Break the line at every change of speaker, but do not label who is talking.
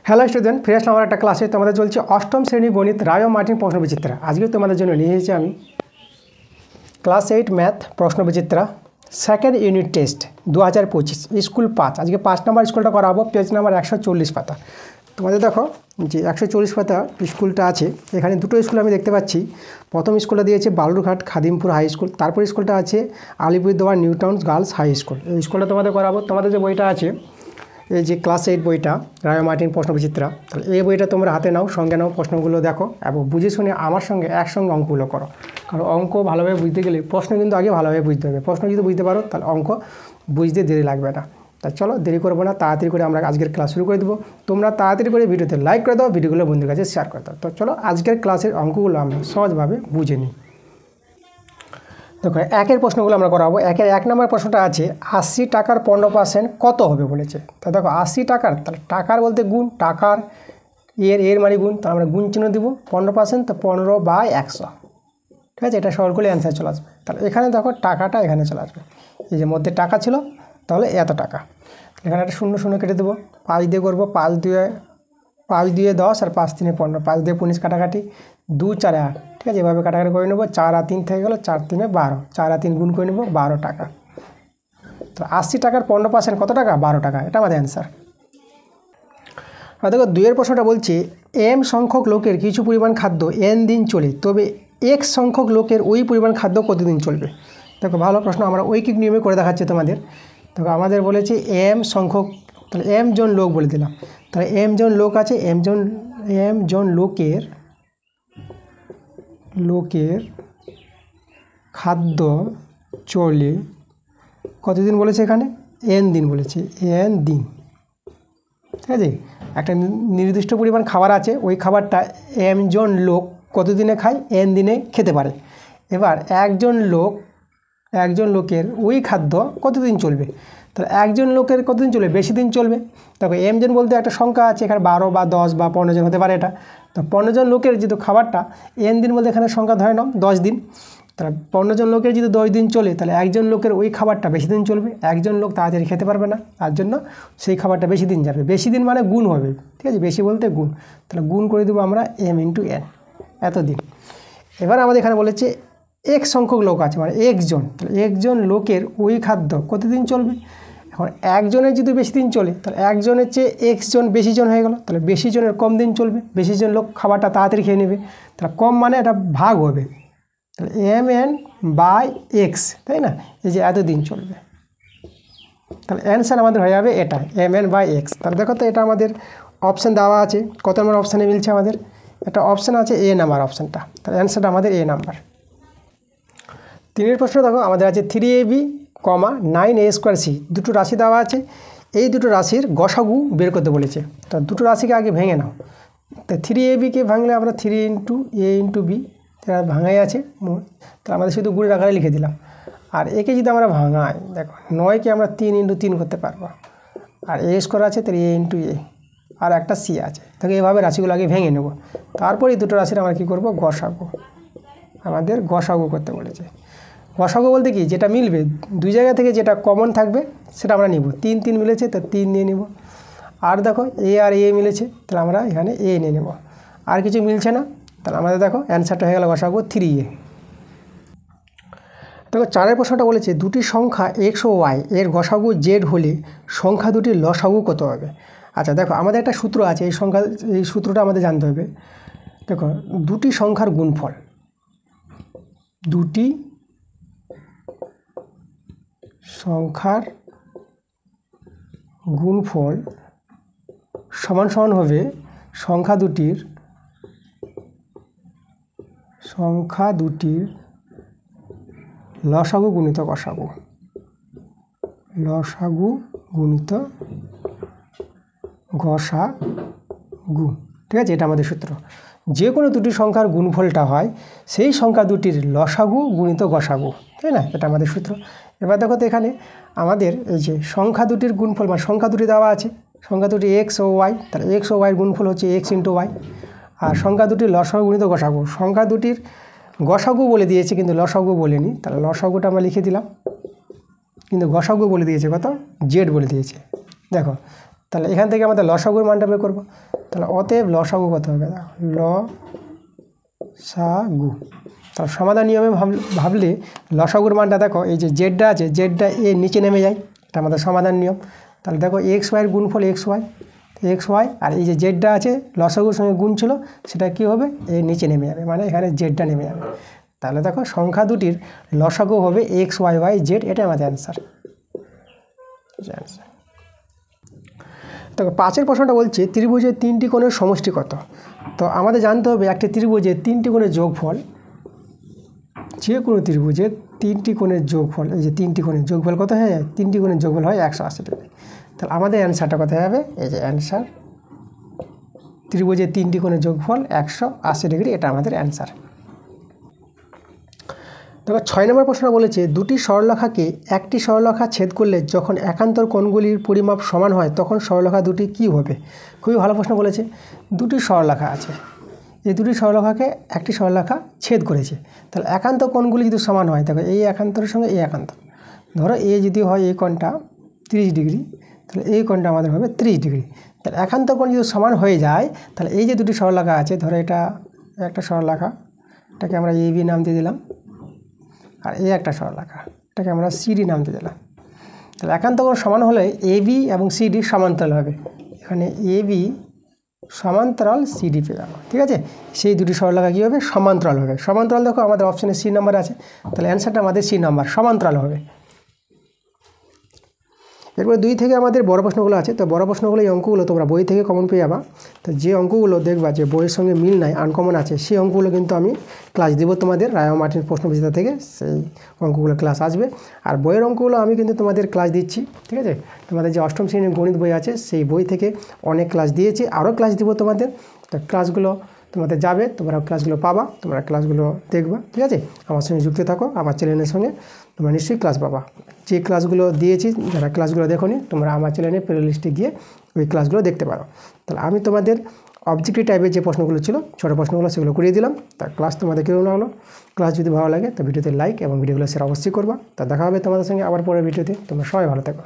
Hello student, ফিরে আসলাম আমার একটা ক্লাসে। তোমাদের চলছে অষ্টম শ্রেণী গণিত রায় ও মার্টিন প্রশ্নবিচিত্রা। আজকে তোমাদের জন্য নিয়ে এসেছি আমি ক্লাস 8 ম্যাথ প্রশ্নবিচিত্রা সেকেন্ড ইউনিট টেস্ট 2025 স্কুল 5। আজকে 5 নম্বর স্কুলটা করাবো, পেজ নাম্বার 140 পাতা। তোমাদের দেখো যে 140 পাতা স্কুলটা আছে, এখানে দুটো স্কুল আমি দেখতে পাচ্ছি। প্রথম স্কুলটা দিয়েছে বালুরঘাট খাদিমপুর হাই স্কুল, তারপর স্কুলটা আছে Alipurduar New Town Girls High School. এই স্কুলটা তোমাদের করাবো। তোমাদের যে বইটা আছে, এই যে ক্লাস 8 বইটা রায় ও মার্টিন প্রশ্নবিচিত্রা, তাহলে এই বইটা তোমরা হাতে নাও, সঙ্গে নাও, প্রশ্নগুলো দেখো এবং বুঝে শুনে আমার সঙ্গে একসঙ্গে অঙ্কগুলো করো। কারণ অঙ্ক ভালোভাবে বুঝতে গেলে প্রশ্ন কিন্তু আগে ভালোভাবে বুঝতে হবে। প্রশ্ন যদি বুঝতে পারো তাহলে অঙ্ক বুঝতে দেরি লাগবে না। তা চলো দেরি করবো না, তাড়াতাড়ি করে আমরা আজকের ক্লাস শুরু করে দেবো। তোমরা তাড়াতাড়ি করে ভিডিওতে লাইক করে দাও, ভিডিওগুলো বন্ধুদের কাছে শেয়ার করে দাও। তো চলো আজকের ক্লাসের অঙ্কগুলো আমরা সহজভাবে বুঝে নিই। দেখো একের প্রশ্নগুলো আমরা করাবো। একের 1 নম্বর প্রশ্নটা আছে 80 টাকার 15% কত হবে বলেছে। তা দেখো 80 টাকার, তাহলে টাকার বলতে গুণ, টাকার এর মানে গুণ, তাহলে আমরা গুণ চিহ্ন দিব। 15% তো 15/100, ঠিক আছে। এটা সরল করলে অ্যান্সার চলে আসবে। তাহলে এখানে দেখো টাকাটা এখানে চলে আসবে, এই যে মধ্যে টাকা ছিল, তাহলে এত টাকা। এখানে একটা 0 0 কেটে দেবো, 5 দিয়ে করবো, 5 দিয়ে 10 আর 5 3 15, 5 দিয়ে 15 কাটাকাটি, 2 4 8, ঠিক আছে। এভাবে কাটাকাটি করে নেবো। 4 আর 3 থেকে গেলো, 4 3 12, 4 আর 3 গুণ করে নেবো, 12 টাকা। তো 80 টাকার 15% কত টাকা? 12 টাকা। এটা আমাদের অ্যান্সার। আর দেখো 2 এর প্রশ্নটা বলছে m সংখ্যক লোকের কিছু পরিমাণ খাদ্য n দিন চলে, তবে x সংখ্যক লোকের ওই পরিমাণ খাদ্য কতদিন চলবে। দেখো ভালো প্রশ্ন, আমরা ঐকিক নিয়মে করে দেখাচ্ছি তোমাদের। দেখো আমাদের বলেছে m সংখ্যক, তাহলে m জন লোক বলে দিলাম। তাহলে m জন লোক আছে, m জন লোকের খাদ্য চলে কতদিন বলেছে, এখানে n দিন বলেছে, n দিন, ঠিক আছে। একটা নির্দিষ্ট পরিমাণ খাবার আছে, ওই খাবারটা m জন লোক কতদিনে খায়, n দিনে খেতে পারে। এবার একজন লোকের ওই খাদ্য কতদিন চলবে। তাহলে একজন লোকের কতদিন চলবে? বেশি দিন চলবে। দেখো m জন বলতে একটা সংখ্যা আছে, এখানে 12 বা 10 বা 15 জন হতে পারে এটা। তো 15 জন লোকের যেহেতু খাবারটা n দিন বলতে এখানে সংখ্যা ধরে নাও 10 দিন। তাহলে 15 জন লোকের যদি 10 দিন চলে, তাহলে একজন লোকের ওই খাবারটা বেশি দিন চলবে। একজন লোক তাড়াতাড়ি খেতে পারবে না, তার জন্য সেই খাবারটা বেশি দিন যাবে। বেশি দিন মানে গুণ হবে, ঠিক আছে। বেশি বলতে গুণ, তাহলে গুণ করে দেবো আমরা m × n, এতদিন। এবার আমাদের এখানে বলেছে এক সংখ্যক লোক আছে, মানে একজন, তাহলে একজন লোকের ওই খাদ্য কতদিন চলবে। এখন একজনের যদি বেশি দিন চলে, তাহলে একজনের চেয়ে x জন বেশি জন হয়ে গেল, তাহলে বেশি জনের কম দিন চলবে। বেশি জন লোক খাবারটা তাড়াতাড়ি খেয়ে নেবে, তাহলে কম মানে এটা ভাগ হবে, তাহলে mn/x, তাই না। এই যে এতদিন চলবে, তাহলে অ্যান্সার আমাদের হয়ে যাবে এটা mn/x। তাহলে দেখো তো এটা আমাদের অপশান দেওয়া আছে, কত নম্বর অপশানে মিলছে আমাদের, একটা অপশান আছে a নাম্বার অপশানটা, তাহলে অ্যান্সারটা আমাদের a নাম্বার। 3 প্রশ্ন দেখো আমাদের আছে 3ab, 9a²c, দুটো রাশি দেওয়া আছে। এই দুটো রাশির গসাগু বের করতে বলেছে। তো দুটো রাশিকে আগে ভেঙে নাও। তো 3abকে ভাঙলে আমরা 3 × a × b, এটা ভাঙাই আছে, তো আমাদের শুধু গুণের আকারে লিখে দিলাম। আর একে যদি আমরা ভাঙাই, দেখো 9কে আমরা 3 × 3 করতে পারবো, আর a² আছে, তাহলে a × a, আর একটা c আছে। তাকে এভাবে রাশিগুলো আগে ভেঙে নেব, তারপরে এই দুটো রাশির আমরা কী করবো, গসাগু, আমাদের গসাগু করতে বলেছে। গসাগু বলতে কি, যেটা মিলবে দুই জায়গা থেকে, যেটা কমন থাকবে সেটা আমরা নিব। 3 3 মিলেছে, তো 3 নিয়ে নেব। আর দেখো a আর a মিলেছে, তাহলে আমরা এখানে a নিয়ে নেব। আর কিছু মিলছে না, তাহলে আমাদের দেখো অ্যান্সারটা হয়ে গেল গসাগু 3a। দেখো 4 প্রশ্নটা বলেছে দুটি সংখ্যা x ও y এর গসাগু z হলে সংখ্যা দুটির লসাগু কত হবে। আচ্ছা দেখো আমাদের একটা সূত্র আছে, এই সূত্রটা আমাদের জানতে হবে। দেখো দুটি সংখ্যার গুণফল, দুটি সংখ্যার গুণফল সমান সমান হবে সংখ্যা দুটির লসাগু গুণিত গসাগু, লসাগু গুণিত গসাগু, ঠিক আছে। এটা আমাদের সূত্র। যে কোনো দুটি সংখ্যার গুণফলটা হয় সেই সংখ্যা দুটির লসাগু গুণিত গসাগু, তাই না। এটা আমাদের সূত্র। এবার দেখো তো এখানে আমাদের এই যে সংখ্যা দুটির গুণফল, মানে সংখ্যা দুটি দেওয়া আছে, সংখ্যা দুটি x ও y, তাহলে x ও y এর গুণফল হচ্ছে x × y। আর সংখ্যা দুটির লসাগু গুণিত গসাগু, সংখ্যা দুটির গসাগু বলে দিয়েছে কিন্তু লসাগু বলেনি, তাহলে লসাগুটা আমরা লিখে দিলাম, কিন্তু গসাগু বলে দিয়েছে কত, z বলে দিয়েছে। দেখো তাহলে এখান থেকে আমাদের লসাগুর মানটা বের করবো। তাহলে অতএব লসাগু কত হবে, লসাগু। তাহলে সমাধান নিয়মে ভাবলে লসাগুর মানটা দেখো, এই যে জেডটা আছে, জেডটা এর নিচে নেমে যায়, এটা আমাদের সমাধান নিয়ম। তাহলে দেখো এক্স ওয়াইয়ের গুণফল এক্স ওয়াই, আর এই যে জেডটা আছে লসাগুর সঙ্গে গুণ ছিল, সেটা কী হবে, এর নিচে নেমে যাবে, মানে এখানে জেডটা নেমে যাবে। তাহলে দেখো সংখ্যা দুটির লসাগু হবে এক্স ওয়াই ওয়াই জেড, এটা আমাদের অ্যান্সার। দেখো 5 প্রশ্নটা বলছে ত্রিভুজের 3টি কোণের সমষ্টি কত। তো আমাদের জানতে হবে একটি ত্রিভুজের 3টি কোণের যোগফল, যে কোনো ত্রিভুজের 3টি কোণের যোগফল, এই যে 3টি কোণের যোগফল কত হয়, 3টি কোণের যোগফল হয় 180 ডিগ্রি। তাহলে আমাদের অ্যান্সারটা কোথায় হবে, এই যে অ্যান্সার ত্রিভুজের 3টি কোণের যোগফল 180 ডিগ্রি, এটা আমাদের অ্যান্সার। দেখো 6 নম্বর প্রশ্ন বলেছে দুটি সরলরেখাকে একটি সরলরেখা ছেদ করলে যখন একান্তর কোণগুলির পরিমাপ সমান হয় তখন সরলরেখা দুটি কী হবে। খুবই ভালো প্রশ্ন বলেছে। দুটি সরলরেখা আছে, এই দুটি সরলরেখাকে একটি সরলরেখা ছেদ করেছে, তাহলে একান্ত কোণগুলি যদি সমান হয়, দেখো এই একান্তরের সঙ্গে এই একান্তর, ধরো এ যদি হয় এই কোণটা 30 ডিগ্রি, তাহলে এই কোণটা আমাদের হবে 30 ডিগ্রি। তাহলে একান্ত কোণ যদি সমান হয়ে যায়, তাহলে এই যে দুটি সরলরেখা আছে, ধরো এটা একটা সরলরেখা, এটাকে আমরা এবি নাম দিয়ে দিলাম, আর এই একটা সরলরেখা, এটাকে আমরা সিডি নাম দিয়ে দিলাম। তাহলে একান্ত কোণ সমান হলে এবি এবং সিডি সমান্তরাল হবে, এখানে এবি সমান্তরাল সিডি পেয়ে যাবো, ঠিক আছে। সেই দুটি সরলরেখা কী হবে, সমান্তরাল হবে। সমান্তরাল দেখো আমাদের অপশানে সি নাম্বার আছে, তাহলে অ্যান্সারটা আমাদের সি নাম্বার, সমান্তরাল হবে। এরপরে 2 থেকে আমাদের বড় প্রশ্নগুলো আছে, তো বড় প্রশ্নগুলো এই অঙ্কগুলো তোমরা বই থেকে কমন পেয়ে যাবা। তো যে অঙ্কগুলো দেখবা যে বইয়ের সঙ্গে মিল নাই, আনকমন আছে, সেই অঙ্কগুলো কিন্তু আমি ক্লাস দেবো তোমাদের রায়মা মার্টিন প্রশ্নবিচিত্রা থেকে, সেই অঙ্কগুলো ক্লাস আসবে। আর বইয়ের অঙ্কগুলো আমি কিন্তু তোমাদের ক্লাস দিচ্ছি, ঠিক আছে। তোমাদের যে 8ম শ্রেণীর গণিত বই আছে, সেই বই থেকে অনেক ক্লাস দিয়েছি, আরও ক্লাস দেবো তোমাদের। তো ক্লাসগুলো তোমাদের যাবে, তোমরা ক্লাসগুলো পাবা, তোমরা ক্লাসগুলো দেখবা, ঠিক আছে। আমার সঙ্গে যুক্ত থাকো, আমার চ্যানেলের সঙ্গে তোমরা নিশ্চয়ই ক্লাস পাবা। যে ক্লাসগুলো দিয়েছি, যারা ক্লাসগুলো দেখোনি, তোমরা আমার চ্যানেলে প্লে লিস্টে গিয়ে ওই ক্লাসগুলো দেখতে পারো। তাহলে আমি তোমাদের অবজেক্টিভ টাইপের যে প্রশ্নগুলো ছিল, ছোটো প্রশ্নগুলো, সেগুলো করিয়ে দিলাম। তার ক্লাস তোমাদের কেউ লাগলো, ক্লাস যদি ভালো লাগে তো ভিডিওতে লাইক এবং ভিডিওগুলো শেয়ার অবশ্যই করবা। তা দেখা হবে তোমাদের সঙ্গে আবার পরের ভিডিওতে। তোমরা সবাই ভালো থাকো।